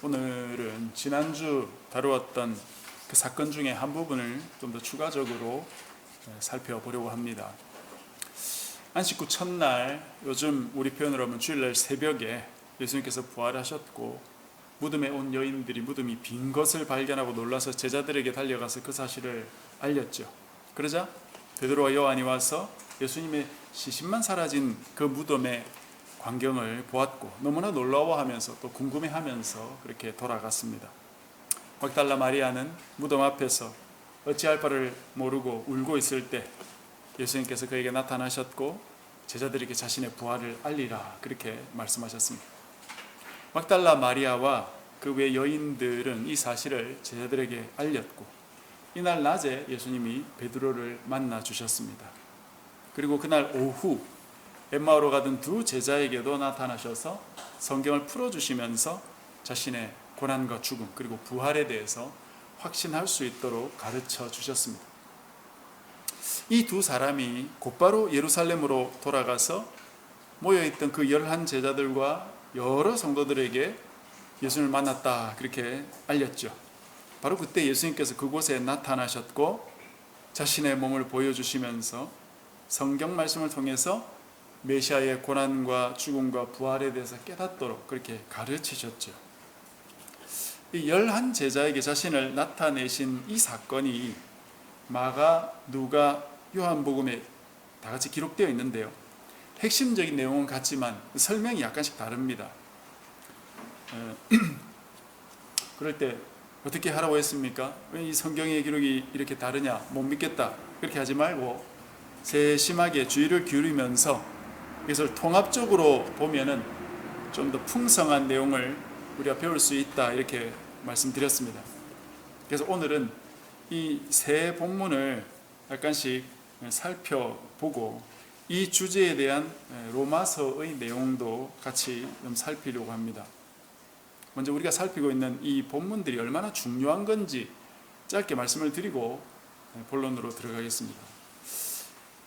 오늘은 지난주 다루었던 그 사건 중에 한 부분을 좀 더 추가적으로 살펴보려고 합니다. 안식구 첫날, 요즘 우리 표현으로 하면 주일날 새벽에 예수님께서 부활하셨고 무덤에 온 여인들이 무덤이 빈 것을 발견하고 놀라서 제자들에게 달려가서 그 사실을 알렸죠. 그러자 베드로와 요한이 와서 예수님의 시신만 사라진 그 무덤의 광경을 보았고 너무나 놀라워하면서 또 궁금해하면서 그렇게 돌아갔습니다. 막달라 마리아는 무덤 앞에서 어찌할 바를 모르고 울고 있을 때 예수님께서 그에게 나타나셨고 제자들에게 자신의 부활을 알리라 그렇게 말씀하셨습니다. 막달라 마리아와 그 외 여인들은 이 사실을 제자들에게 알렸고 이날 낮에 예수님이 베드로를 만나 주셨습니다. 그리고 그날 오후 엠마오로 가던 두 제자에게도 나타나셔서 성경을 풀어주시면서 자신의 고난과 죽음 그리고 부활에 대해서 확신할 수 있도록 가르쳐 주셨습니다. 이 두 사람이 곧바로 예루살렘으로 돌아가서 모여있던 그 11 제자들과 여러 성도들에게 예수님을 만났다 그렇게 알렸죠. 바로 그때 예수님께서 그곳에 나타나셨고 자신의 몸을 보여주시면서 성경 말씀을 통해서 메시아의 고난과 죽음과 부활에 대해서 깨닫도록 그렇게 가르치셨죠. 이 11 제자에게 자신을 나타내신 이 사건이 마가, 누가, 요한복음에 다 같이 기록되어 있는데요. 핵심적인 내용은 같지만 설명이 약간씩 다릅니다. 그럴 때 어떻게 하라고 했습니까? 왜 이 성경의 기록이 이렇게 다르냐? 못 믿겠다. 그렇게 하지 말고 세심하게 주의를 기울이면서 이것을 통합적으로 보면은 좀 더 풍성한 내용을 우리가 배울 수 있다 이렇게 말씀드렸습니다. 그래서 오늘은 이 세 본문을 약간씩 살펴보고 이 주제에 대한 로마서의 내용도 같이 좀 살피려고 합니다. 먼저 우리가 살피고 있는 이 본문들이 얼마나 중요한 건지 짧게 말씀을 드리고 본론으로 들어가겠습니다.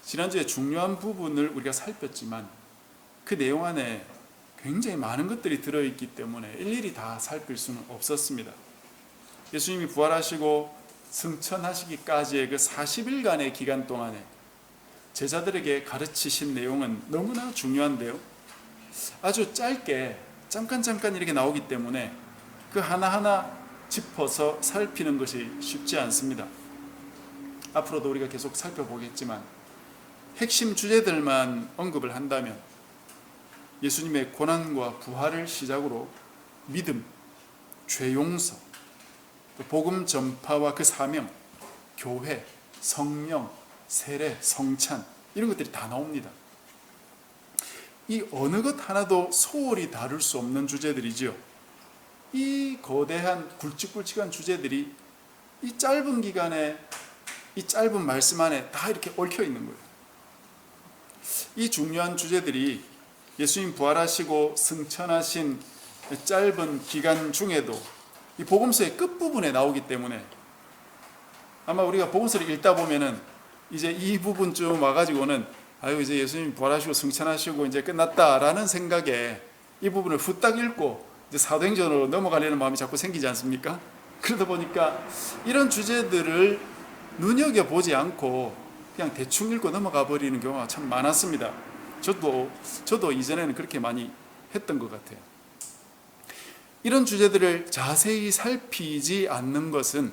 지난주에 중요한 부분을 우리가 살폈지만 그 내용 안에 굉장히 많은 것들이 들어있기 때문에 일일이 다 살필 수는 없었습니다. 예수님이 부활하시고 승천하시기까지의 그 40일간의 기간 동안에 제자들에게 가르치신 내용은 너무나 중요한데요. 아주 짧게 잠깐 이렇게 나오기 때문에 그 하나하나 짚어서 살피는 것이 쉽지 않습니다. 앞으로도 우리가 계속 살펴보겠지만 핵심 주제들만 언급을 한다면 예수님의 고난과 부활을 시작으로 믿음, 죄 용서, 복음 전파와 그 사명, 교회, 성령, 세례, 성찬 이런 것들이 다 나옵니다. 이 어느 것 하나도 소홀히 다룰 수 없는 주제들이지요. 이 거대한 굵직굵직한 주제들이 이 짧은 기간에 이 짧은 말씀 안에 다 이렇게 얽혀 있는 거예요. 이 중요한 주제들이 예수님 부활하시고 승천하신 짧은 기간 중에도 이 복음서의 끝부분에 나오기 때문에 아마 우리가 복음서를 읽다 보면은 이제 이 부분쯤 와가지고는 이제 예수님 부활하시고 승천하시고 이제 끝났다라는 생각에 이 부분을 후딱 읽고 이제 사도행전으로 넘어가려는 마음이 자꾸 생기지 않습니까? 그러다 보니까 이런 주제들을 눈여겨보지 않고 그냥 대충 읽고 넘어가 버리는 경우가 참 많았습니다. 저도 이전에는 그렇게 많이 했던 것 같아요. 이런 주제들을 자세히 살피지 않는 것은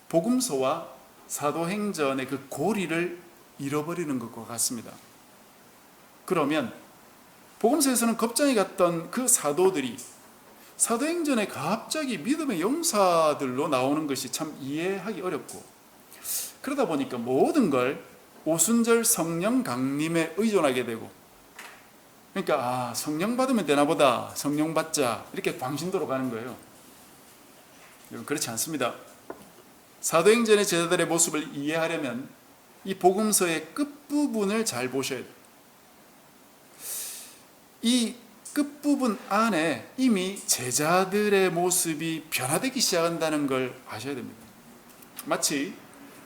복음서와 사도행전의 그 고리를 잃어버리는 것과 같습니다. 그러면 복음서에서는 겁장이 갔던 그 사도들이 사도행전에 갑자기 믿음의 용사들로 나오는 것이 참 이해하기 어렵고 그러다 보니까 모든 걸 오순절 성령 강림에 의존하게 되고 그러니까 성령 받으면 되나 보다 성령 받자 이렇게 광신도로 가는 거예요. 그렇지 않습니다. 사도행전의 제자들의 모습을 이해하려면 이 복음서의 끝부분을 잘 보셔야 돼요. 이 끝부분 안에 이미 제자들의 모습이 변화되기 시작한다는 걸 아셔야 됩니다. 마치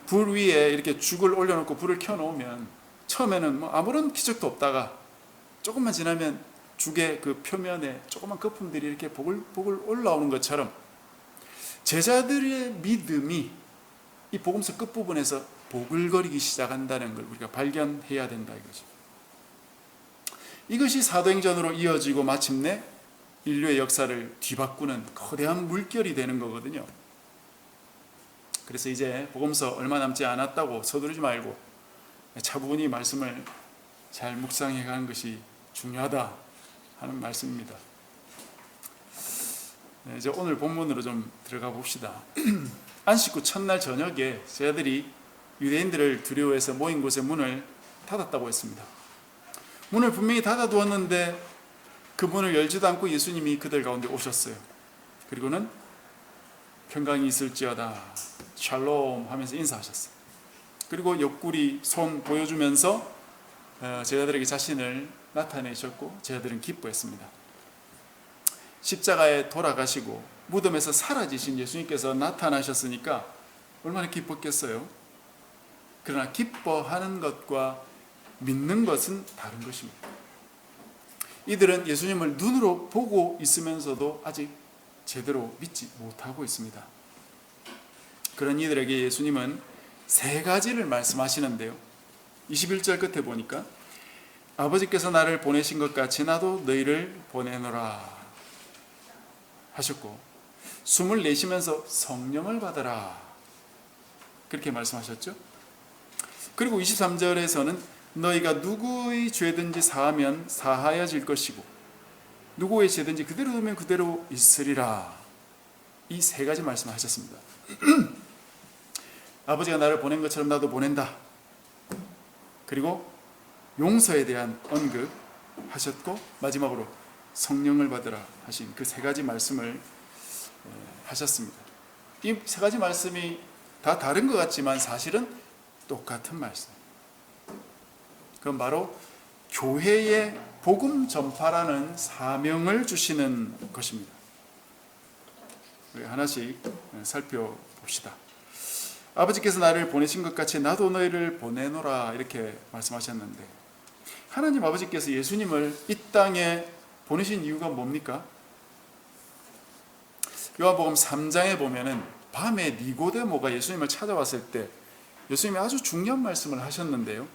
불 위에 이렇게 죽을 올려놓고 불을 켜놓으면 처음에는 아무런 기적도 없다가 조금만 지나면 죽의 그 표면에 조그만 거품들이 이렇게 보글보글 올라오는 것처럼 제자들의 믿음이 이 복음서 끝부분에서 보글거리기 시작한다는 걸 우리가 발견해야 된다 이거죠. 이것이 사도행전으로 이어지고 마침내 인류의 역사를 뒤바꾸는 거대한 물결이 되는 거거든요. 그래서 이제 복음서 얼마 남지 않았다고 서두르지 말고 차분히 말씀을 잘 묵상해 가는 것이 중요하다 하는 말씀입니다. 이제 오늘 본문으로 좀 들어가 봅시다. 안식 후 첫날 저녁에 제자들이 유대인들을 두려워해서 모인 곳의 문을 닫았다고 했습니다. 문을 분명히 닫아두었는데 그 문을 열지도 않고 예수님이 그들 가운데 오셨어요. 그리고는 평강이 있을지어다 샬롬 하면서 인사하셨어요. 그리고 옆구리 손 보여주면서 제자들에게 자신을 나타내셨고 제자들은 기뻐했습니다. 십자가에 돌아가시고 무덤에서 사라지신 예수님께서 나타나셨으니까 얼마나 기뻤겠어요. 그러나 기뻐하는 것과 믿는 것은 다른 것입니다. 이들은 예수님을 눈으로 보고 있으면서도 아직 제대로 믿지 못하고 있습니다. 그런 이들에게 예수님은 세 가지를 말씀하시는데요. 21절 끝에 보니까 아버지께서 나를 보내신 것 같이 나도 너희를 보내노라 하셨고, 숨을 내쉬면서 성령을 받아라 그렇게 말씀하셨죠. 그리고 23절에서는 너희가 누구의 죄든지 사하면 사하여질 것이고 누구의 죄든지 그대로 두면 그대로 있으리라. 이 세 가지 말씀을 하셨습니다. 아버지가 나를 보낸 것처럼 나도 보낸다. 그리고 용서에 대한 언급 하셨고 마지막으로 성령을 받으라 하신 그 세 가지 말씀을 하셨습니다. 이 세 가지 말씀이 다 다른 것 같지만 사실은 똑같은 말씀. 그건 바로 교회의 복음 전파라는 사명을 주시는 것입니다. 우리 하나씩 살펴봅시다. 아버지께서 나를 보내신 것 같이 나도 너희를 보내노라 이렇게 말씀하셨는데, 하나님 아버지께서 예수님을 이 땅에 보내신 이유가 뭡니까? 요한복음 3장에 보면은 밤에 니고데모가 예수님을 찾아왔을 때 예수님이 아주 중요한 말씀을 하셨는데요.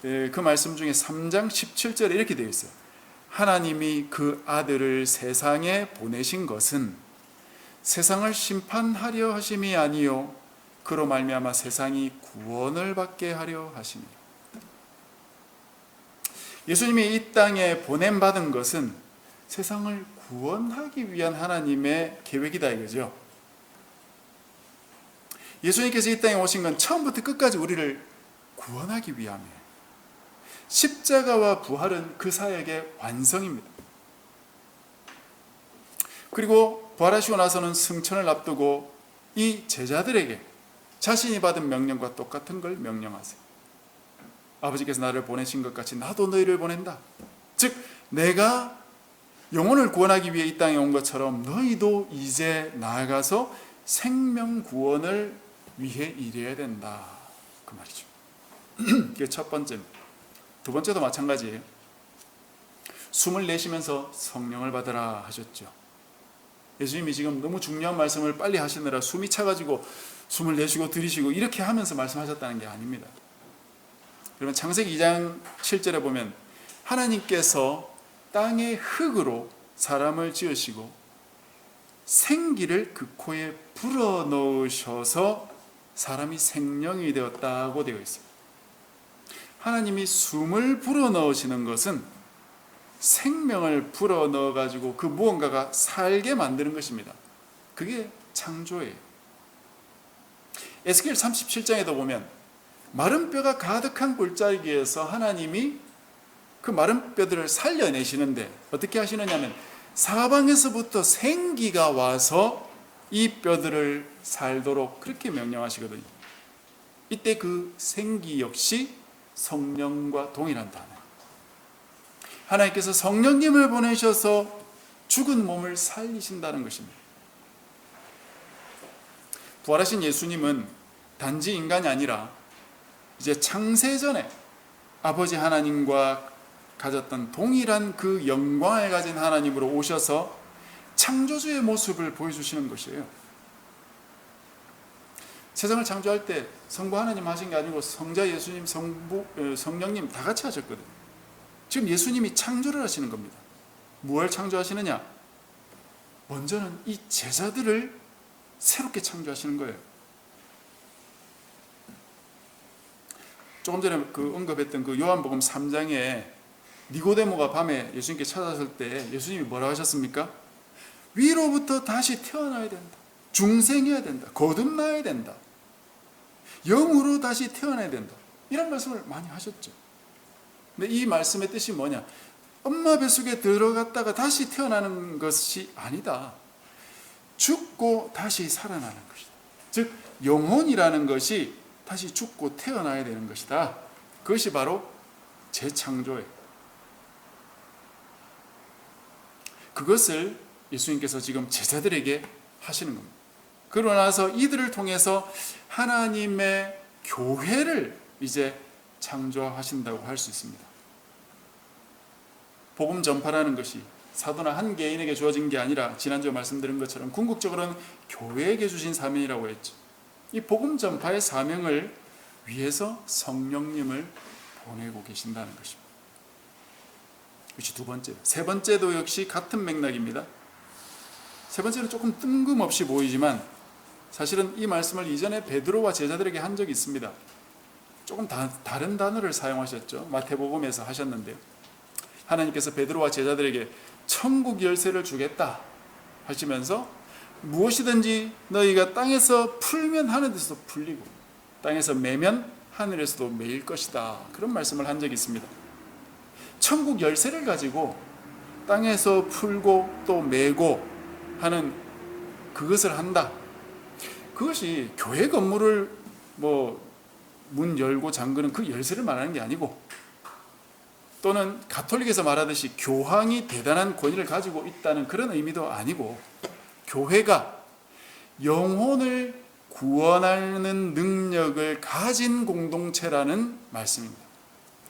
그 말씀 중에 3장 17절에 이렇게 되어 있어요. 하나님이 그 아들을 세상에 보내신 것은 세상을 심판하려 하심이 아니요 그로 말미암아 세상이 구원을 받게 하려 하심이라. 예수님이 이 땅에 보냄받은 것은 세상을 구원하기 위한 하나님의 계획이다 이거죠. 예수님께서 이 땅에 오신 건 처음부터 끝까지 우리를 구원하기 위함이에요. 십자가와 부활은 그 사역의 완성입니다. 그리고 부활하시고 나서는 승천을 앞두고 이 제자들에게 자신이 받은 명령과 똑같은 걸 명령하세요. 아버지께서 나를 보내신 것 같이 나도 너희를 보낸다. 즉 내가 영혼을 구원하기 위해 이 땅에 온 것처럼 너희도 이제 나아가서 생명 구원을 위해 일해야 된다 그 말이죠. 그게 첫 번째입니다. 두 번째도 마찬가지예요. 숨을 내쉬면서 성령을 받으라 하셨죠. 예수님이 지금 너무 중요한 말씀을 빨리 하시느라 숨이 차가지고 숨을 내쉬고 들이쉬고 이렇게 하면서 말씀하셨다는 게 아닙니다. 그러면 창세기 2장 7절에 보면 하나님께서 땅의 흙으로 사람을 지으시고 생기를 그 코에 불어넣으셔서 사람이 생명이 되었다고 되어 있어요. 하나님이 숨을 불어넣으시는 것은 생명을 불어넣어가지고 그 무언가가 살게 만드는 것입니다. 그게 창조예요. 에스겔 37장에도 보면 마른 뼈가 가득한 골짜기에서 하나님이 그 마른 뼈들을 살려내시는데 어떻게 하시느냐면 사방에서부터 생기가 와서 이 뼈들을 살도록 그렇게 명령하시거든요. 이때 그 생기 역시 성령과 동일한 단어. 하나님께서 성령님을 보내셔서 죽은 몸을 살리신다는 것입니다. 부활하신 예수님은 단지 인간이 아니라 이제 창세전에 아버지 하나님과 가졌던 동일한 그 영광을 가진 하나님으로 오셔서 창조주의 모습을 보여주시는 것이에요. 세상을 창조할 때 성부 하나님 하신 게 아니고 성자 예수님, 성령님 다 같이 하셨거든요. 지금 예수님이 창조를 하시는 겁니다. 무엇을 창조하시느냐? 먼저는 이 제자들을 새롭게 창조하시는 거예요. 조금 전에 언급했던 요한복음 3장에 니고데모가 밤에 예수님께 찾아왔을 때 예수님이 뭐라고 하셨습니까? 위로부터 다시 태어나야 된다. 중생해야 된다. 거듭나야 된다. 영으로 다시 태어나야 된다. 이런 말씀을 많이 하셨죠. 근데 이 말씀의 뜻이 뭐냐? 엄마 뱃속에 들어갔다가 다시 태어나는 것이 아니다. 죽고 다시 살아나는 것이다. 즉 영혼이라는 것이 다시 죽고 태어나야 되는 것이다. 그것이 바로 재창조예요. 그것을 예수님께서 지금 제자들에게 하시는 겁니다. 그러고 나서 이들을 통해서 하나님의 교회를 이제 창조하신다고 할 수 있습니다. 복음 전파라는 것이 사도나 한 개인에게 주어진 게 아니라 지난주에 말씀드린 것처럼 궁극적으로는 교회에게 주신 사명이라고 했죠. 이 복음 전파의 사명을 위해서 성령님을 보내고 계신다는 것입니다. 이것이 두 번째. 세 번째도 역시 같은 맥락입니다. 세 번째는 조금 뜬금없이 보이지만 사실은 이 말씀을 이전에 베드로와 제자들에게 한 적이 있습니다. 조금 다른 단어를 사용하셨죠. 마태복음에서 하셨는데요. 하나님께서 베드로와 제자들에게 천국 열쇠를 주겠다 하시면서 무엇이든지 너희가 땅에서 풀면 하늘에서도 풀리고 땅에서 매면 하늘에서도 매일 것이다. 그런 말씀을 한 적이 있습니다. 천국 열쇠를 가지고 땅에서 풀고 또 매고 하는 그것을 한다. 그것이 교회 건물을 문 열고 잠그는 그 열쇠를 말하는 게 아니고, 또는 가톨릭에서 말하듯이 교황이 대단한 권위를 가지고 있다는 그런 의미도 아니고, 교회가 영혼을 구원하는 능력을 가진 공동체라는 말씀입니다.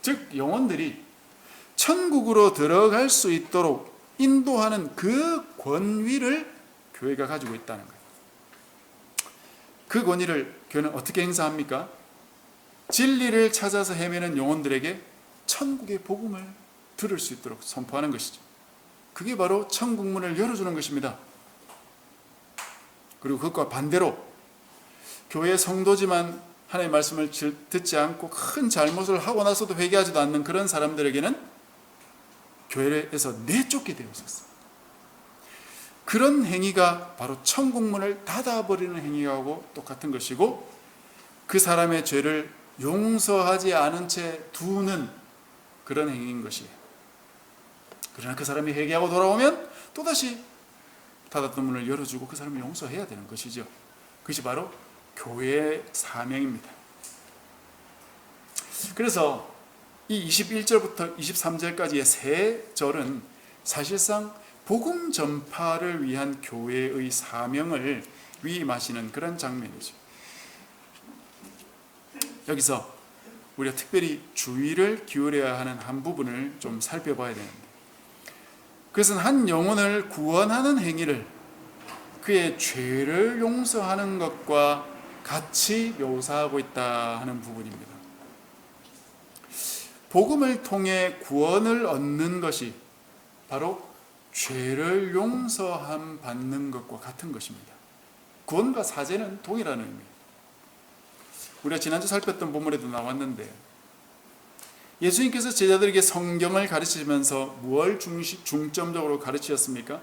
즉 영혼들이 천국으로 들어갈 수 있도록 인도하는 그 권위를 교회가 가지고 있다는 거예요. 그 권위를 교회는 어떻게 행사합니까? 진리를 찾아서 헤매는 영혼들에게 천국의 복음을 들을 수 있도록 선포하는 것이죠. 그게 바로 천국문을 열어주는 것입니다. 그리고 그것과 반대로 교회 성도지만 하나님의 말씀을 듣지 않고 큰 잘못을 하고 나서도 회개하지도 않는 그런 사람들에게는 교회에서 내쫓게 되어 있었어요. 그런 행위가 바로 천국문을 닫아버리는 행위하고 똑같은 것이고, 그 사람의 죄를 용서하지 않은 채 두는 그런 행위인 것이에요. 그러나 그 사람이 회개하고 돌아오면 또다시 닫았던 문을 열어주고 그 사람을 용서해야 되는 것이죠. 그것이 바로 교회의 사명입니다. 그래서 이 21절부터 23절까지의 세 절은 사실상 복음 전파를 위한 교회의 사명을 위임하시는 그런 장면이죠. 여기서 우리가 특별히 주의를 기울여야 하는 한 부분을 좀 살펴봐야 되는데, 그것은 한 영혼을 구원하는 행위를 그의 죄를 용서하는 것과 같이 묘사하고 있다 하는 부분입니다. 복음을 통해 구원을 얻는 것이 바로 죄를 용서함 받는 것과 같은 것입니다. 구원과 사죄는 동일한 의미예요. 우리가 지난주 살폈던 본문에도 나왔는데, 예수님께서 제자들에게 성경을 가르치면서 무엇을 중점적으로 가르치셨습니까?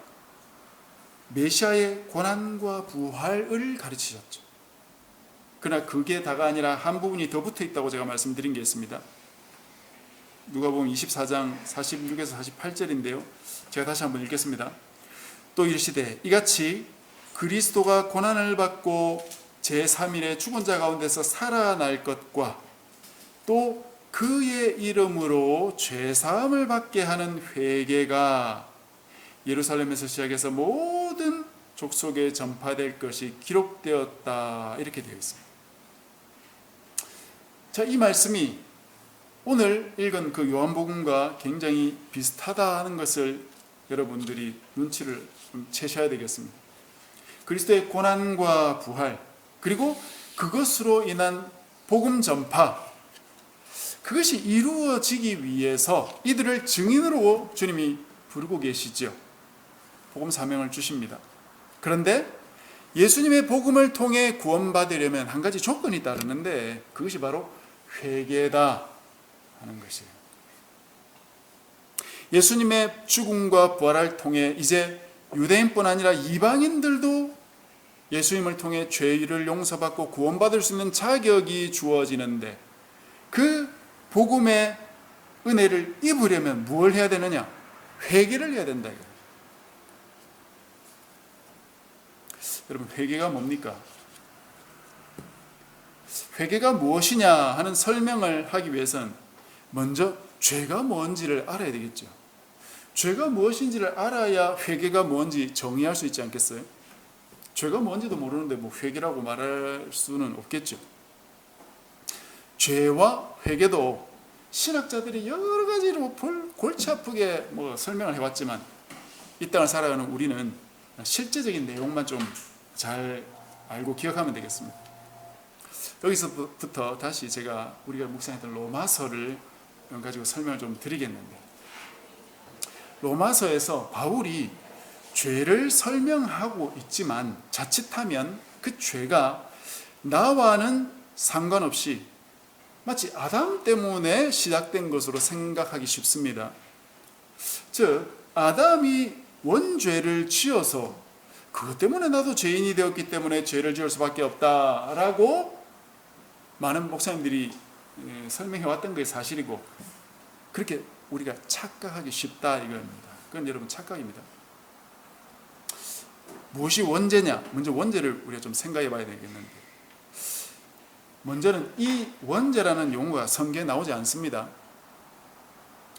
메시아의 고난과 부활을 가르치셨죠. 그러나 그게 다가 아니라 한 부분이 더 붙어 있다고 제가 말씀드린 게 있습니다. 누가복음 24장 46에서 48절인데요. 제가 다시 한번 읽겠습니다. 또 이르시되 이같이 그리스도가 고난을 받고 제3일에 죽은 자 가운데서 살아날 것과 또 그의 이름으로 죄사함을 받게 하는 회개가 예루살렘에서 시작해서 모든 족속에 전파될 것이 기록되었다, 이렇게 되어 있습니다. 자, 이 말씀이 오늘 읽은 그 요한복음과 굉장히 비슷하다 하는 것을 여러분들이 눈치를 좀 채셔야 되겠습니다. 그리스도의 고난과 부활, 그리고 그것으로 인한 복음 전파, 그것이 이루어지기 위해서 이들을 증인으로 주님이 부르고 계시죠. 복음 사명을 주십니다. 그런데 예수님의 복음을 통해 구원받으려면 한 가지 조건이 따르는데, 그것이 바로 회개다 하는 것이에요. 예수님의 죽음과 부활을 통해 이제 유대인뿐 아니라 이방인들도 예수님을 통해 죄를 용서받고 구원받을 수 있는 자격이 주어지는데, 그 복음의 은혜를 입으려면 무엇을 해야 되느냐? 회개를 해야 된다. 여러분, 회개가 뭡니까? 회개가 무엇이냐 하는 설명을 하기 위해서는 먼저 죄가 뭔지를 알아야 되겠죠. 죄가 무엇인지를 알아야 회개가 뭔지 정의할 수 있지 않겠어요? 죄가 뭔지도 모르는데 뭐 회개라고 말할 수는 없겠죠. 죄와 회개도 신학자들이 여러 가지로 골치 아프게 설명을 해왔지만, 이 땅을 살아가는 우리는 실제적인 내용만 좀 잘 알고 기억하면 되겠습니다. 여기서부터 다시 우리가 묵상했던 로마서를 가지고 설명을 좀 드리겠는데, 로마서에서 바울이 죄를 설명하고 있지만 자칫하면 그 죄가 나와는 상관없이 마치 아담 때문에 시작된 것으로 생각하기 쉽습니다. 즉, 아담이 원죄를 지어서 그것 때문에 나도 죄인이 되었기 때문에 죄를 지을 수밖에 없다라고 많은 목사님들이 설명해 왔던 게 사실이고, 그렇게 우리가 착각하기 쉽다 이겁니다. 그건 여러분 착각입니다. 무엇이 원죄냐? 먼저 원죄를 우리가 좀 생각해 봐야 되겠는데, 먼저는 이 원죄라는 용어가 성경에 나오지 않습니다.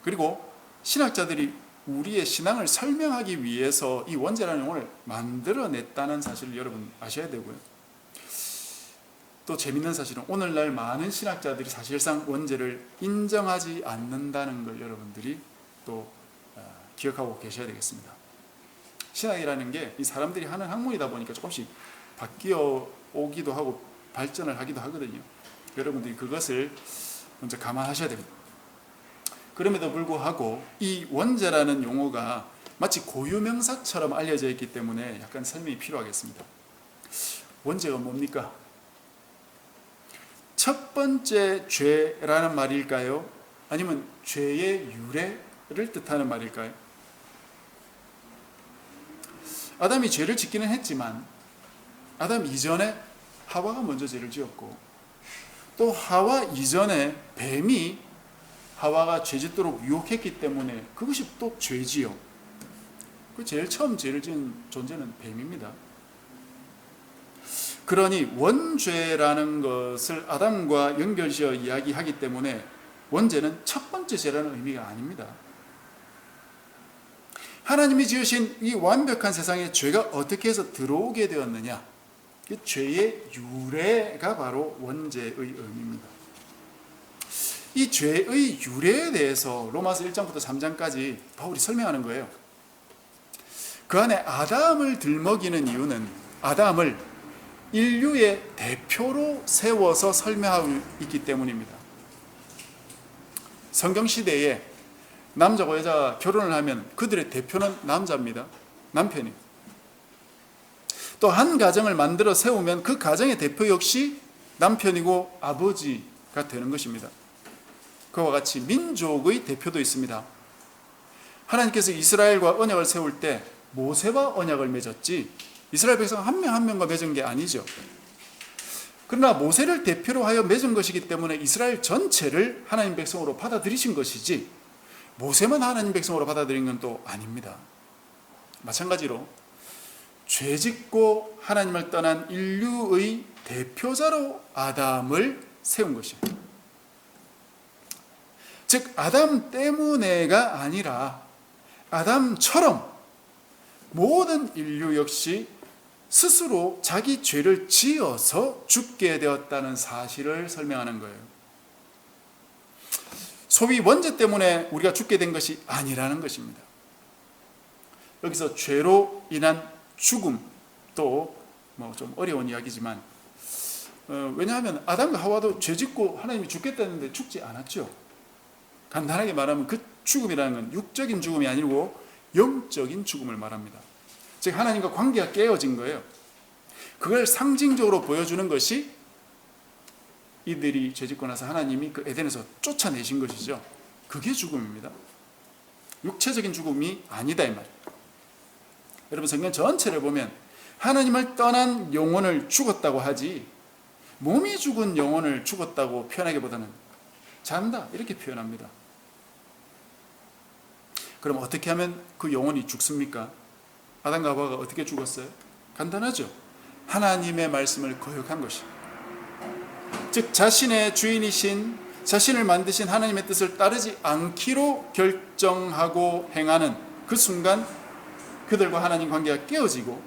그리고 신학자들이 우리의 신앙을 설명하기 위해서 이 원죄라는 용어를 만들어냈다는 사실을 여러분 아셔야 되고요. 또 재밌는 사실은 오늘날 많은 신학자들이 사실상 원죄를 인정하지 않는다는 걸 여러분들이 또 기억하고 계셔야 되겠습니다. 신학이라는 게 이 사람들이 하는 학문이다 보니까 조금씩 바뀌어 오기도 하고 발전을 하기도 하거든요. 여러분들이 그것을 먼저 감안하셔야 됩니다. 그럼에도 불구하고 이 원죄라는 용어가 마치 고유명사처럼 알려져 있기 때문에 약간 설명이 필요하겠습니다. 원죄가 뭡니까? 첫 번째 죄라는 말일까요? 아니면 죄의 유래를 뜻하는 말일까요? 아담이 죄를 짓기는 했지만 아담 이전에 하와가 먼저 죄를 지었고, 또 하와 이전에 뱀이 하와가 죄짓도록 유혹했기 때문에 그것이 또 죄지요. 그 제일 처음 죄를 지은 존재는 뱀입니다. 그러니 원죄라는 것을 아담과 연결지어 이야기하기 때문에 원죄는 첫 번째 죄라는 의미가 아닙니다. 하나님이 지으신 이 완벽한 세상에 죄가 어떻게 해서 들어오게 되었느냐, 그 죄의 유래가 바로 원죄의 의미입니다. 이 죄의 유래에 대해서 로마서 1장부터 3장까지 바울이 설명하는 거예요. 그 안에 아담을 들먹이는 이유는 아담을 인류의 대표로 세워서 설명하고 있기 때문입니다. 성경시대에 남자와 여자가 결혼을 하면 그들의 대표는 남자입니다. 남편이. 또 한 가정을 만들어 세우면 그 가정의 대표 역시 남편이고 아버지가 되는 것입니다. 그와 같이 민족의 대표도 있습니다. 하나님께서 이스라엘과 언약을 세울 때 모세와 언약을 맺었지 이스라엘 백성 한 명 한 명과 맺은 게 아니죠. 그러나 모세를 대표로 하여 맺은 것이기 때문에 이스라엘 전체를 하나님 백성으로 받아들이신 것이지 모세만 하나님 백성으로 받아들인 건 또 아닙니다. 마찬가지로 죄짓고 하나님을 떠난 인류의 대표자로 아담을 세운 것입니다. 즉 아담 때문에가 아니라 아담처럼 모든 인류 역시 스스로 자기 죄를 지어서 죽게 되었다는 사실을 설명하는 거예요. 소위 원죄 때문에 우리가 죽게 된 것이 아니라는 것입니다. 여기서 죄로 인한 죽음도 뭐 좀 어려운 이야기지만 왜냐하면 아담과 하와도 죄 짓고 하나님이 죽겠다는데 죽지 않았죠. 간단하게 말하면 그 죽음이라는 건 육적인 죽음이 아니고 영적인 죽음을 말합니다. 즉 하나님과 관계가 깨어진 거예요. 그걸 상징적으로 보여주는 것이 이들이 죄 짓고 나서 하나님이 그 에덴에서 쫓아내신 것이죠. 그게 죽음입니다. 육체적인 죽음이 아니다 이 말이에요. 여러분 성경 전체를 보면 하나님을 떠난 영혼을 죽었다고 하지 몸이 죽은 영혼을 죽었다고 표현하기보다는 잔다 이렇게 표현합니다. 그럼 어떻게 하면 그 영혼이 죽습니까? 아담과 하와가 어떻게 죽었어요? 간단하죠. 하나님의 말씀을 거역한 것이. 즉 자신의 주인이신 자신을 만드신 하나님의 뜻을 따르지 않기로 결정하고 행하는 그 순간 그들과 하나님 관계가 깨어지고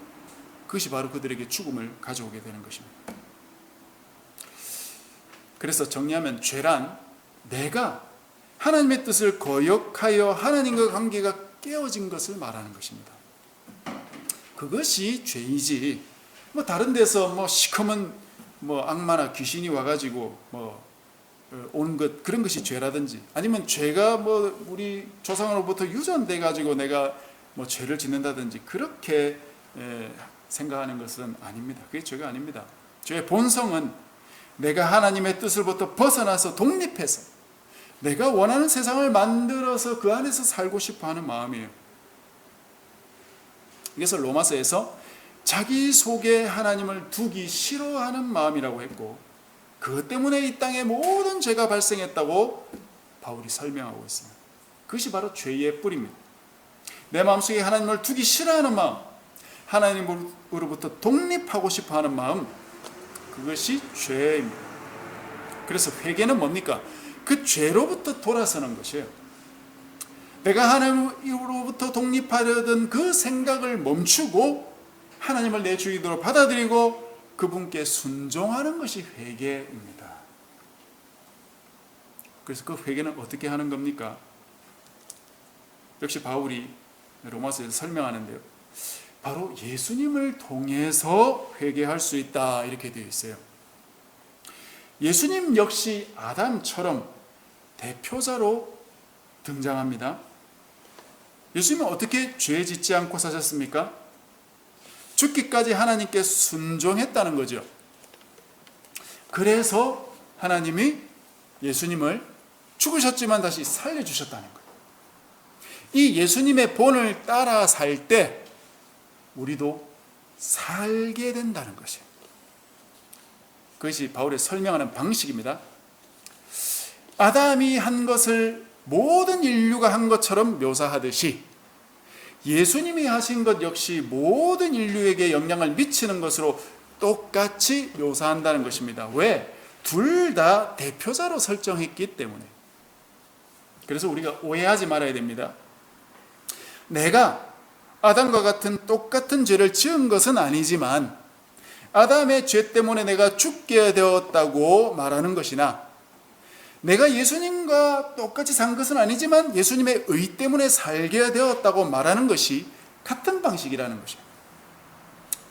그것이 바로 그들에게 죽음을 가져오게 되는 것입니다. 그래서 정리하면 죄란 내가 하나님의 뜻을 거역하여 하나님과 관계가 깨어진 것을 말하는 것입니다. 그것이 죄이지 뭐 다른 데서 뭐 시커먼 뭐 악마나 귀신이 와가지고 뭐 오는 것 그런 것이 죄라든지 아니면 죄가 뭐 우리 조상으로부터 유전돼 가지고 내가 뭐 죄를 짓는다든지 그렇게 생각하는 것은 아닙니다. 그게 죄가 아닙니다. 죄의 본성은 내가 하나님의 뜻으로부터 벗어나서 독립해서 내가 원하는 세상을 만들어서 그 안에서 살고 싶어 하는 마음이에요. 그래서 로마서에서 자기 속에 하나님을 두기 싫어하는 마음이라고 했고 그것 때문에 이 땅에 모든 죄가 발생했다고 바울이 설명하고 있습니다. 그것이 바로 죄의 뿌리입니다. 내 마음속에 하나님을 두기 싫어하는 마음, 하나님으로부터 독립하고 싶어하는 마음, 그것이 죄입니다. 그래서 회개는 뭡니까? 그 죄로부터 돌아서는 것이에요. 내가 하나님으로부터 독립하려던 그 생각을 멈추고 하나님을 내 주인으로 받아들이고 그분께 순종하는 것이 회개입니다. 그래서 그 회개는 어떻게 하는 겁니까? 역시 바울이 로마서에서 설명하는데요. 바로 예수님을 통해서 회개할 수 있다 이렇게 되어 있어요. 예수님 역시 아담처럼 대표자로 등장합니다. 예수님은 어떻게 죄 짓지 않고 사셨습니까? 죽기까지 하나님께 순종했다는 거죠. 그래서 하나님이 예수님을 죽으셨지만 다시 살려주셨다는 거예요. 이 예수님의 본을 따라 살 때 우리도 살게 된다는 것이에요. 그것이 바울의 설명하는 방식입니다. 아담이 한 것을 모든 인류가 한 것처럼 묘사하듯이 예수님이 하신 것 역시 모든 인류에게 영향을 미치는 것으로 똑같이 묘사한다는 것입니다. 왜? 둘 다 대표자로 설정했기 때문에. 그래서 우리가 오해하지 말아야 됩니다. 내가 아담과 같은 똑같은 죄를 지은 것은 아니지만 아담의 죄 때문에 내가 죽게 되었다고 말하는 것이나 내가 예수님과 똑같이 산 것은 아니지만 예수님의 의 때문에 살게 되었다고 말하는 것이 같은 방식이라는 것입니다.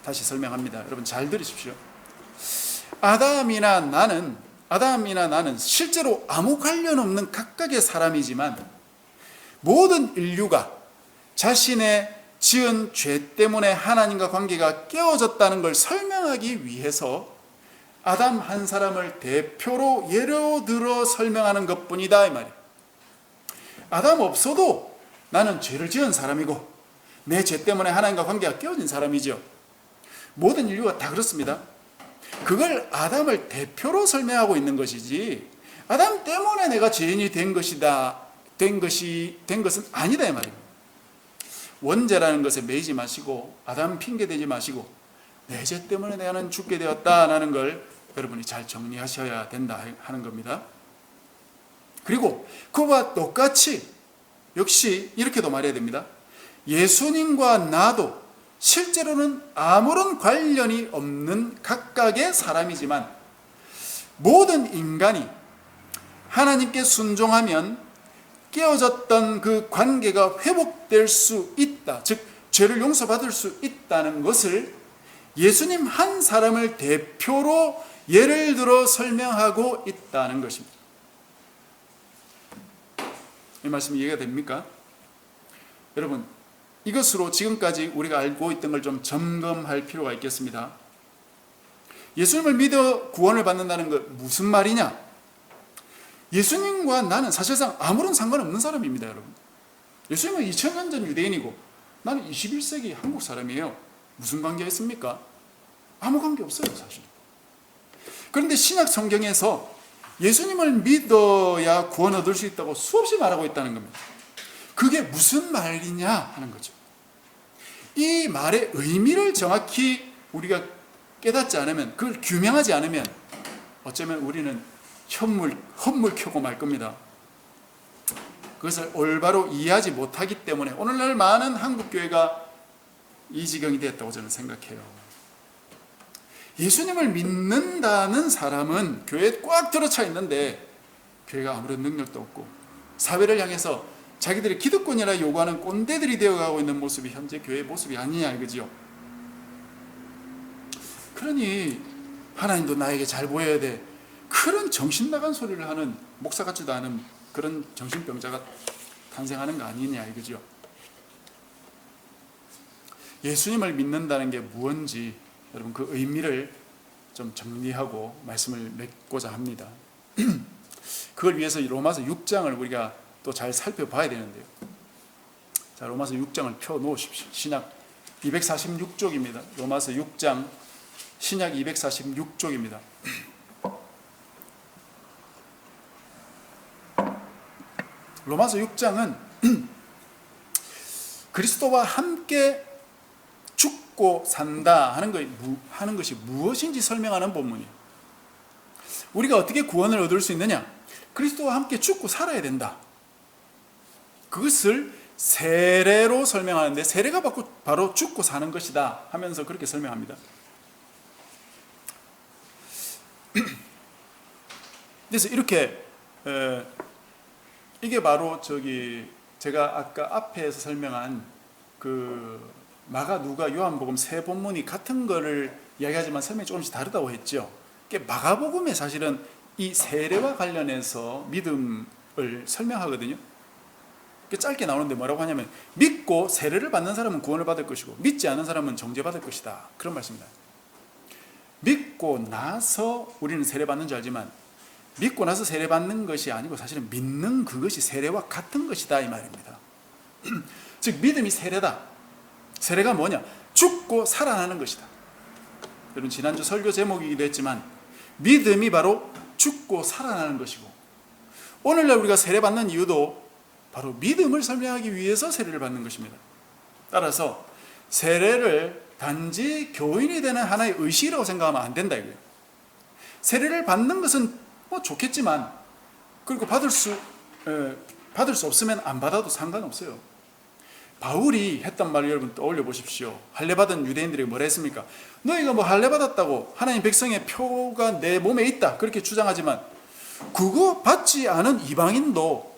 다시 설명합니다. 여러분 잘 들으십시오. 아담이나 나는 실제로 아무 관련 없는 각각의 사람이지만 모든 인류가 자신의 지은 죄 때문에 하나님과 관계가 깨어졌다는 걸 설명하기 위해서 아담 한 사람을 대표로 예로 들어 설명하는 것뿐이다 이 말이에요. 아담 없어도 나는 죄를 지은 사람이고 내 죄 때문에 하나님과 관계가 깨어진 사람이죠. 모든 인류가 다 그렇습니다. 그걸 아담을 대표로 설명하고 있는 것이지 아담 때문에 내가 죄인이 된 것은 아니다 이 말입니다. 원죄라는 것에 매이지 마시고 아담 핑계대지 마시고 내 죄 때문에 나는 죽게 되었다라는 걸 여러분이 잘 정리하셔야 된다 하는 겁니다. 그리고 그와 똑같이 역시 이렇게도 말해야 됩니다. 예수님과 나도 실제로는 아무런 관련이 없는 각각의 사람이지만 모든 인간이 하나님께 순종하면 깨어졌던 그 관계가 회복될 수 있다. 즉 죄를 용서받을 수 있다는 것을 예수님 한 사람을 대표로 예를 들어 설명하고 있다는 것입니다. 이 말씀이 이해가 됩니까? 여러분, 이것으로 지금까지 우리가 알고 있던 걸 좀 점검할 필요가 있겠습니다. 예수님을 믿어 구원을 받는다는 것 무슨 말이냐? 예수님과 나는 사실상 아무런 상관없는 사람입니다, 여러분. 예수님은 2000년 전 유대인이고 나는 21세기 한국 사람이에요. 무슨 관계가 있습니까? 아무 관계 없어요, 사실. 그런데 신약 성경에서 예수님을 믿어야 구원 얻을 수 있다고 수없이 말하고 있다는 겁니다. 그게 무슨 말이냐 하는 거죠. 이 말의 의미를 정확히 우리가 깨닫지 않으면, 그걸 규명하지 않으면 어쩌면 우리는 헛물 켜고 말 겁니다. 그것을 올바로 이해하지 못하기 때문에 오늘날 많은 한국교회가 이 지경이 됐다고 저는 생각해요. 예수님을 믿는다는 사람은 교회에 꽉 들어차 있는데 교회가 아무런 능력도 없고 사회를 향해서 자기들이 기득권이라 요구하는 꼰대들이 되어가고 있는 모습이 현재 교회의 모습이 아니냐 이거지요. 그러니 하나님도 나에게 잘 보여야 돼, 그런 정신 나간 소리를 하는 목사 같지도 않은 그런 정신병자가 탄생하는 거 아니냐 이거죠. 예수님을 믿는다는 게 무엇인지 여러분 그 의미를 좀 정리하고 말씀을 맺고자 합니다. 그걸 위해서 로마서 6장을 우리가 또 잘 살펴봐야 되는데요. 자, 로마서 6장을 펴 놓으십시오. 신약 246쪽입니다. 로마서 6장 신약 246쪽입니다. 로마서 6장은 그리스도와 함께 죽고 산다 하는 것이 무엇인지 설명하는 본문이에요. 우리가 어떻게 구원을 얻을 수 있느냐? 그리스도와 함께 죽고 살아야 된다. 그것을 세례로 설명하는데, 세례가 바로 죽고 사는 것이다 하면서 그렇게 설명합니다. 그래서 이렇게 이게 바로 제가 아까 앞에서 설명한 그 마가, 누가, 요한복음 세 본문이 같은 거를 이야기하지만 설명이 조금씩 다르다고 했죠. 마가복음에 사실은 이 세례와 관련해서 믿음을 설명하거든요. 짧게 나오는데 뭐라고 하냐면 믿고 세례를 받는 사람은 구원을 받을 것이고 믿지 않는 사람은 정죄받을 것이다, 그런 말씀입니다. 믿고 나서 우리는 세례 받는 줄 알지만 믿고 나서 세례 받는 것이 아니고 사실은 믿는 그것이 세례와 같은 것이다 이 말입니다. 즉 믿음이 세례다. 세례가 뭐냐? 죽고 살아나는 것이다. 여러분 지난주 설교 제목이기도 했지만 믿음이 바로 죽고 살아나는 것이고, 오늘날 우리가 세례 받는 이유도 바로 믿음을 설명하기 위해서 세례를 받는 것입니다. 따라서 세례를 단지 교인이 되는 하나의 의식이라고 생각하면 안 된다 이거예요. 세례를 받는 것은 좋겠지만, 그리고 받을 수 없으면 안 받아도 상관없어요. 바울이 했던 말을 여러분 떠올려 보십시오. 할례받은 유대인들이 뭐라 했습니까? 너희가 뭐 할례받았다고 하나님 백성의 표가 내 몸에 있다 그렇게 주장하지만, 그거 받지 않은 이방인도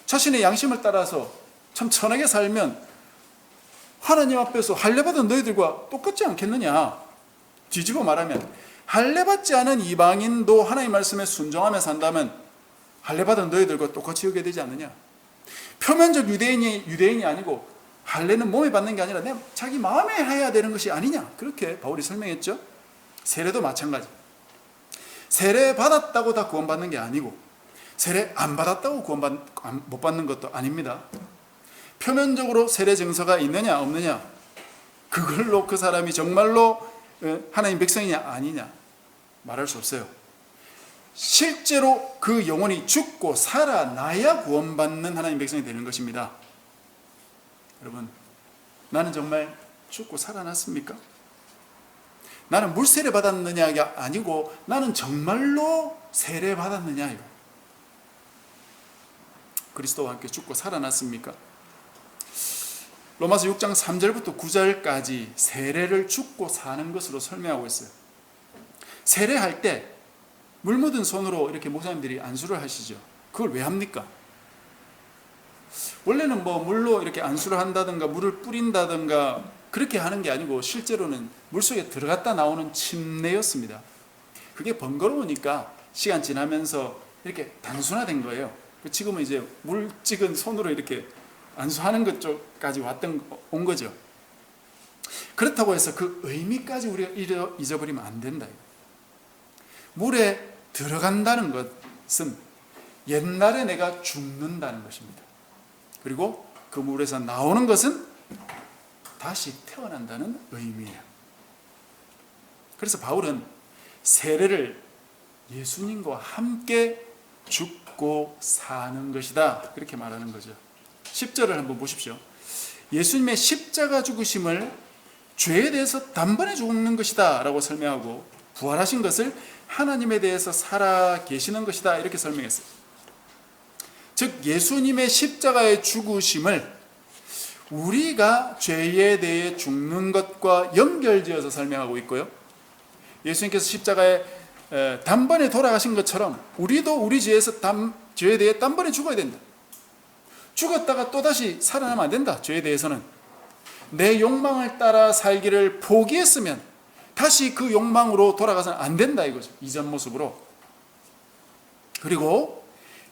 자신의 양심을 따라서 참 선하게 살면 하나님 앞에서 할례받은 너희들과 똑같지 않겠느냐. 뒤집어 말하면 할례받지 않은 이방인도 하나님 말씀에 순종하며 산다면 할례받은 너희들과 똑같이 여겨야 되지 않느냐. 표면적 유대인이 아니고 할례는 몸에 받는 게 아니라 내가 자기 마음에 해야 되는 것이 아니냐, 그렇게 바울이 설명했죠. 세례도 마찬가지. 세례 받았다고 다 구원받는 게 아니고 세례 안 받았다고 구원 못 받는 것도 아닙니다. 표면적으로 세례 증서가 있느냐 없느냐, 그걸로 그 사람이 정말로 하나님 백성이냐 아니냐 말할 수 없어요. 실제로 그 영혼이 죽고 살아나야 구원받는 하나님 백성이 되는 것입니다. 여러분, 나는 정말 죽고 살아났습니까? 나는 물세례 받았느냐가 아니고 나는 정말로 세례 받았느냐 이거. 그리스도와 함께 죽고 살아났습니까? 로마서 6장 3절부터 9절까지 세례를 죽고 사는 것으로 설명하고 있어요. 세례할 때 물 묻은 손으로 이렇게 목사님들이 안수를 하시죠. 그걸 왜 합니까? 원래는 뭐 물로 이렇게 안수를 한다든가 물을 뿌린다든가 그렇게 하는 게 아니고 실제로는 물속에 들어갔다 나오는 침례였습니다. 그게 번거로우니까 시간 지나면서 이렇게 단순화된 거예요. 지금은 이제 물 찍은 손으로 이렇게 안수하는 것 쪽까지 온 거죠. 그렇다고 해서 그 의미까지 우리가 잊어버리면 안 된다. 물에 들어간다는 것은 옛날에 내가 죽는다는 것입니다. 그리고 그 물에서 나오는 것은 다시 태어난다는 의미예요. 그래서 바울은 세례를 예수님과 함께 죽고 사는 것이다, 그렇게 말하는 거죠. 10절을 한번 보십시오. 예수님의 십자가 죽으심을 죄에 대해서 단번에 죽는 것이다 라고 설명하고, 부활하신 것을 하나님에 대해서 살아 계시는 것이다, 이렇게 설명했어요. 즉 예수님의 십자가의 죽으심을 우리가 죄에 대해 죽는 것과 연결지어서 설명하고 있고요, 예수님께서 십자가에 단번에 돌아가신 것처럼 우리도 우리 죄에 대해 단번에 죽어야 된다. 죽었다가 또다시 살아나면 안 된다. 죄에 대해서는 내 욕망을 따라 살기를 포기했으면 다시 그 욕망으로 돌아가서는 안 된다 이거죠. 이전 모습으로. 그리고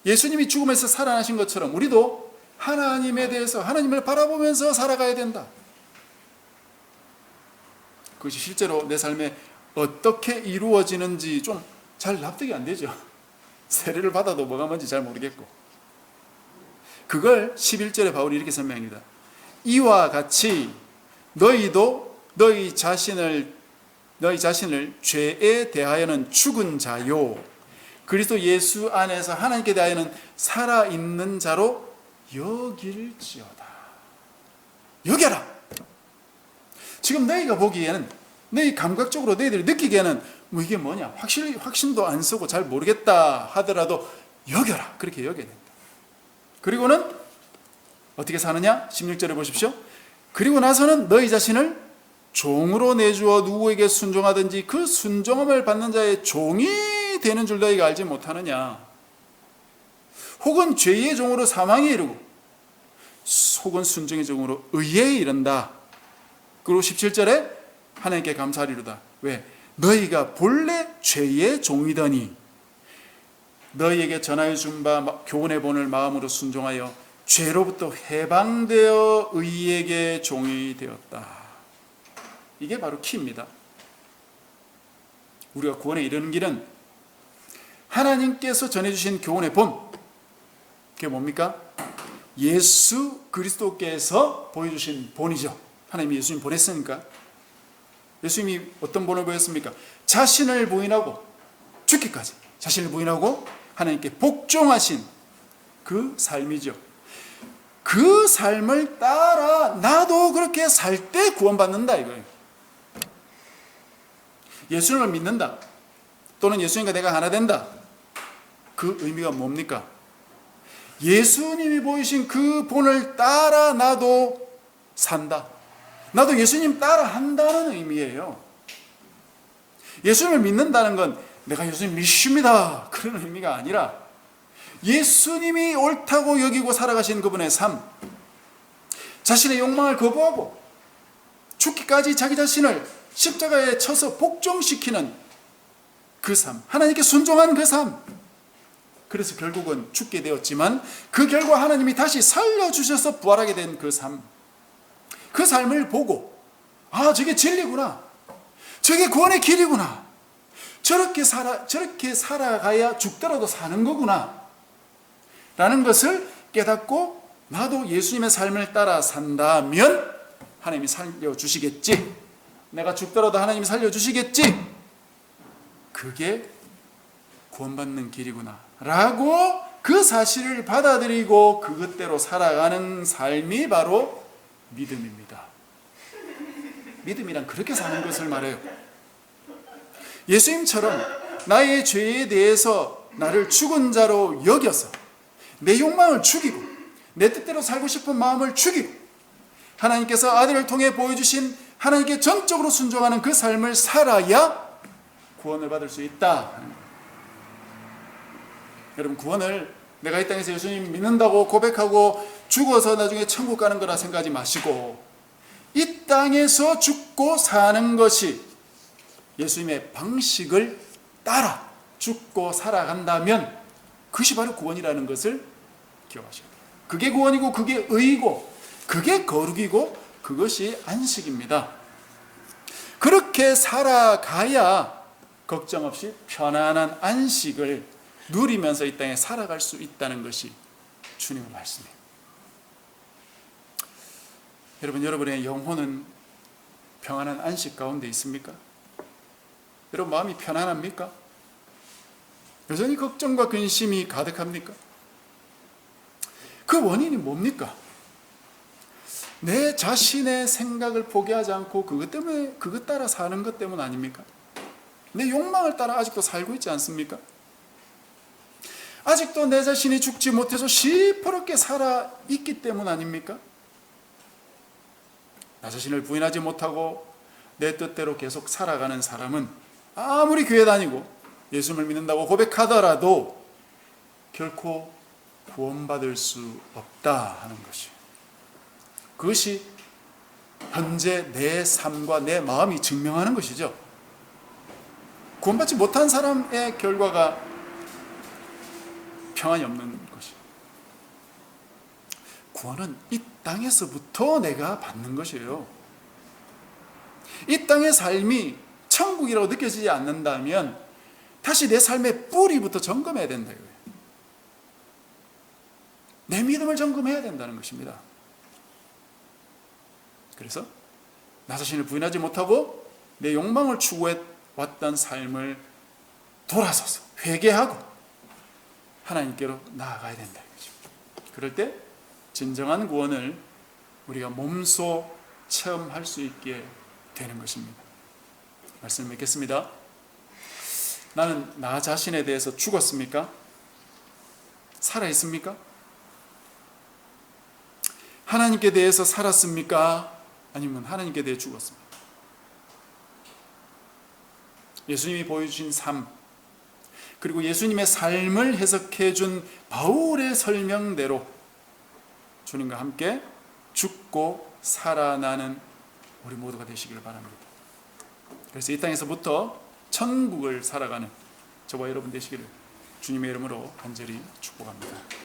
예수님이 죽음에서 살아나신 것처럼 우리도 하나님에 대해서, 하나님을 바라보면서 살아가야 된다. 그것이 실제로 내 삶에 어떻게 이루어지는지 좀 잘 납득이 안 되죠. 세례를 받아도 뭐가 뭔지 잘 모르겠고. 그걸 11절에 바울이 이렇게 설명합니다. 이와 같이 너희도 너희 자신을 죄에 대하여는 죽은 자요, 그리스도 예수 안에서 하나님께 대하여는 살아있는 자로 여길지어다. 여겨라. 지금 너희가 보기에는, 너희 감각적으로 너희들이 느끼기에는 뭐 이게 뭐냐, 확신도 안 쓰고 잘 모르겠다 하더라도 여겨라, 그렇게 여겨야 된다. 그리고는 어떻게 사느냐? 16절에 보십시오. 그리고 나서는 너희 자신을 종으로 내주어 누구에게 순종하든지 그 순종함을 받는 자의 종이 되는 줄 너희가 알지 못하느냐. 혹은 죄의 종으로 사망에 이르고 혹은 순종의 종으로 의에 이른다. 그리고 17절에 하나님께 감사하리로다. 왜? 너희가 본래 죄의 종이더니 너희에게 전하여 준 바 교훈의 본을 마음으로 순종하여 죄로부터 해방되어 의에게 종이 되었다. 이게 바로 키입니다. 우리가 구원에 이르는 길은 하나님께서 전해주신 교훈의 본, 그게 뭡니까? 예수 그리스도께서 보여주신 본이죠. 하나님이 예수님 보냈으니까. 예수님이 어떤 본을 보였습니까? 자신을 부인하고 죽기까지 자신을 부인하고 하나님께 복종하신 그 삶이죠. 그 삶을 따라 나도 그렇게 살 때 구원받는다 이거예요. 예수님을 믿는다, 또는 예수님과 내가 하나 된다, 그 의미가 뭡니까? 예수님이 보이신 그 본을 따라 나도 산다, 나도 예수님 따라 한다는 의미예요. 예수님을 믿는다는 건 내가 예수님 믿습니다 그런 의미가 아니라 예수님이 옳다고 여기고 살아가신 그분의 삶, 자신의 욕망을 거부하고 죽기까지 자기 자신을 십자가에 쳐서 복종시키는 그 삶, 하나님께 순종한 그 삶. 그래서 결국은 죽게 되었지만 그 결과 하나님이 다시 살려주셔서 부활하게 된 그 삶, 그 삶을 보고 아, 저게 진리구나, 저게 구원의 길이구나, 저렇게 살아가야 죽더라도 사는 거구나 라는 것을 깨닫고 나도 예수님의 삶을 따라 산다면 하나님이 살려주시겠지, 내가 죽더라도 하나님이 살려주시겠지, 그게 구원받는 길이구나 라고 그 사실을 받아들이고 그것대로 살아가는 삶이 바로 믿음입니다. 믿음이란 그렇게 사는 것을 말해요. 예수님처럼 나의 죄에 대해서 나를 죽은 자로 여겨서 내 욕망을 죽이고 내 뜻대로 살고 싶은 마음을 죽이고 하나님께서 아들을 통해 보여주신 하나님께 전적으로 순종하는 그 삶을 살아야 구원을 받을 수 있다. 여러분, 구원을 내가 이 땅에서 예수님 믿는다고 고백하고 죽어서 나중에 천국 가는 거라 생각하지 마시고 이 땅에서 죽고 사는 것이 예수님의 방식을 따라 죽고 살아간다면 그것이 바로 구원이라는 것을 기억하셔야 돼요. 그게 구원이고 그게 의이고 그게 거룩이고 그것이 안식입니다. 그렇게 살아가야 걱정 없이 편안한 안식을 누리면서 이 땅에 살아갈 수 있다는 것이 주님의 말씀이에요. 여러분, 여러분의 영혼은 평안한 안식 가운데 있습니까? 여러분 마음이 편안합니까? 여전히 걱정과 근심이 가득합니까? 그 원인이 뭡니까? 내 자신의 생각을 포기하지 않고 그것 따라 사는 것 때문 아닙니까? 내 욕망을 따라 아직도 살고 있지 않습니까? 아직도 내 자신이 죽지 못해서 시퍼렇게 살아있기 때문 아닙니까? 나 자신을 부인하지 못하고 내 뜻대로 계속 살아가는 사람은 아무리 교회 다니고 예수님을 믿는다고 고백하더라도 결코 구원받을 수 없다 하는 것이, 그것이 현재 내 삶과 내 마음이 증명하는 것이죠. 구원받지 못한 사람의 결과가 평안이 없는 것이, 구원은 이 땅에서부터 내가 받는 것이에요. 이 땅의 삶이 천국이라고 느껴지지 않는다면 다시 내 삶의 뿌리부터 점검해야 된다 이거예요. 내 믿음을 점검해야 된다는 것입니다. 그래서 나 자신을 부인하지 못하고 내 욕망을 추구해 왔던 삶을 돌아서서 회개하고 하나님께로 나아가야 된다 이거죠. 그럴 때 진정한 구원을 우리가 몸소 체험할 수 있게 되는 것입니다. 말씀을 맺겠습니다. 나는 나 자신에 대해서 죽었습니까? 살아있습니까? 하나님께 대해서 살았습니까? 아니면 하나님께 대해 죽었습니까? 예수님이 보여주신 삶, 그리고 예수님의 삶을 해석해 준 바울의 설명대로 주님과 함께 죽고 살아나는 우리 모두가 되시기를 바랍니다. 그래서 이 땅에서부터 천국을 살아가는 저와 여러분 되시기를 주님의 이름으로 간절히 축복합니다.